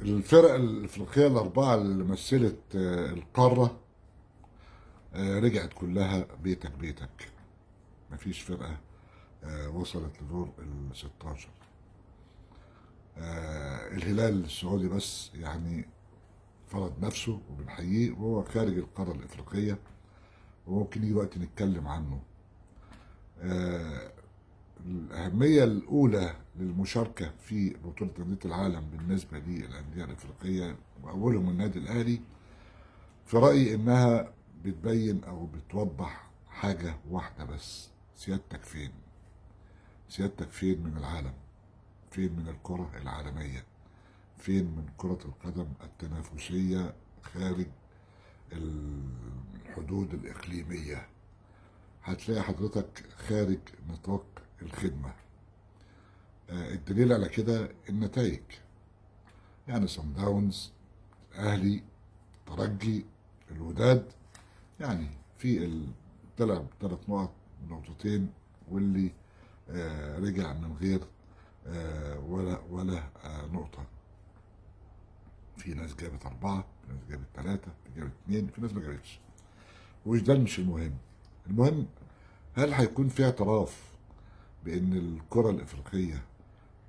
الفرق الافريقيه الاربعه اللي مثلت القاره رجعت كلها بيتك بيتك. مفيش فرقه وصلت لدور ال 16. الهلال السعودي بس يعني فرض نفسه وبنحييه، وهو خارج القاره الافريقيه وممكن يجي وقت نتكلم عنه. آه، الأهمية الأولى للمشاركة في بطولة أندية العالم بالنسبة للأندية الأفريقية وأولهم النادي الأهلي، في رأيي إنها بتبين أو بتوضح حاجة واحدة بس: سيادتك فين؟ سيادتك فين من العالم؟ فين من الكرة العالمية؟ فين من كرة القدم التنافسية خارج الحدود الإقليمية؟ هتلاقي حضرتك خارج نطاق الخدمة. الدليل على كده النتائج، يعني صن داونز، الاهلي، ترجي، الوداد، يعني في طلع ثلاث نقط، نقطتين، واللي رجع من غير ولا نقطة. في ناس جابت أربعة، في ناس جابت ثلاثة، في جابت اثنين، في ناس ما جابتش. ومش ده مش المهم. المهم، هل هيكون في اعتراف بأن الكرة الإفريقية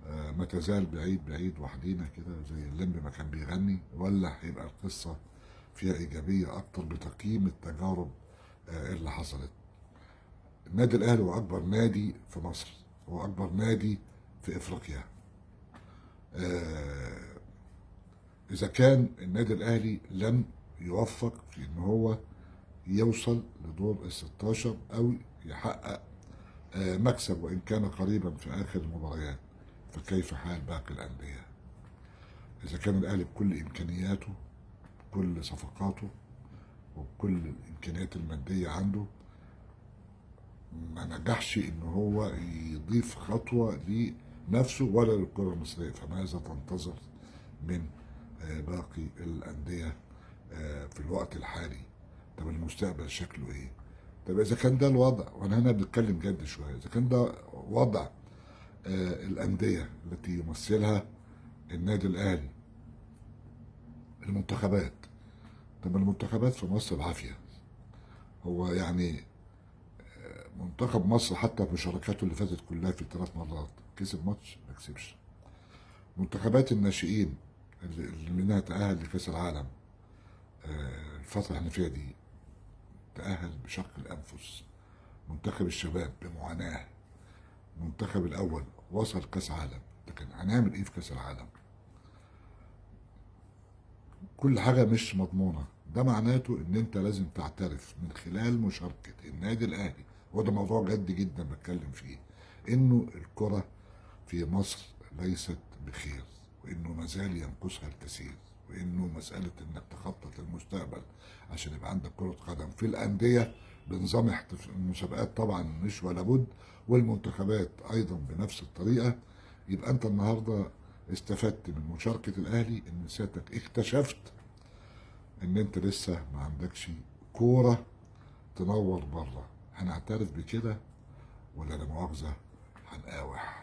ما تزال بعيد بعيد وحدينا كده زي اللمبي ما كان بيغني، ولا هيبقى القصة فيها إيجابية أكتر بتقييم التجارب اللي حصلت؟ النادي الأهلي هو أكبر نادي في مصر، هو أكبر نادي في إفريقيا. آه، إذا كان النادي الأهلي لم يوفق في إن هو يوصل لدور ال 16 أو يحقق مكسب وإن كان قريبا في آخر المباريات، فكيف حال باقي الأندية؟ إذا كان الأهلي بكل إمكانياته، بكل صفقاته، وبكل الإمكانيات المادية عنده، ما نجحش إن هو يضيف خطوة لنفسه ولا للكرة المصرية، فماذا تنتظر من باقي الأندية في الوقت الحالي؟ طب المستقبل شكله إيه؟ طب إذا كان ده الوضع، وأنا هنا بنتكلم جد شوية، إذا كان ده وضع الأندية التي يمثلها النادي الأهلي، المنتخبات، طب المنتخبات في مصر بعافية. هو يعني منتخب مصر حتى بمشاركاته اللي فاتت كلها في الثلاث مرات كسب ماتش؟ ما كسبش. منتخبات الناشئين اللي منها تأهل لكأس العالم الفترة اللي احنا فيها دي، تأهل بشق الأنفس. منتخب الشباب بمعاناة. المنتخب الأول وصل كأس عالم، لكن هنعمل إيه في كأس العالم؟ كل حاجة مش مضمونة. ده معناته ان انت لازم تعترف من خلال مشاركة النادي الاهلي، وده موضوع جد جدا بتكلم فيه، انه الكرة في مصر ليست بخير، وانه مازال ينقصها الكثير، وانه مسألة انك تخطط للمستقبل عشان يبقى عندك كرة قدم في الاندية بنظام المسابقات طبعا مش ولا بد، والمنتخبات ايضا بنفس الطريقة. يبقى انت النهارده استفدت من مشاركة الاهلي ان سيادتك اكتشفت ان انت لسه ما عندكش كورة تنور بره. هنعترف بكده ولا لا مؤاخذة هنقاوح؟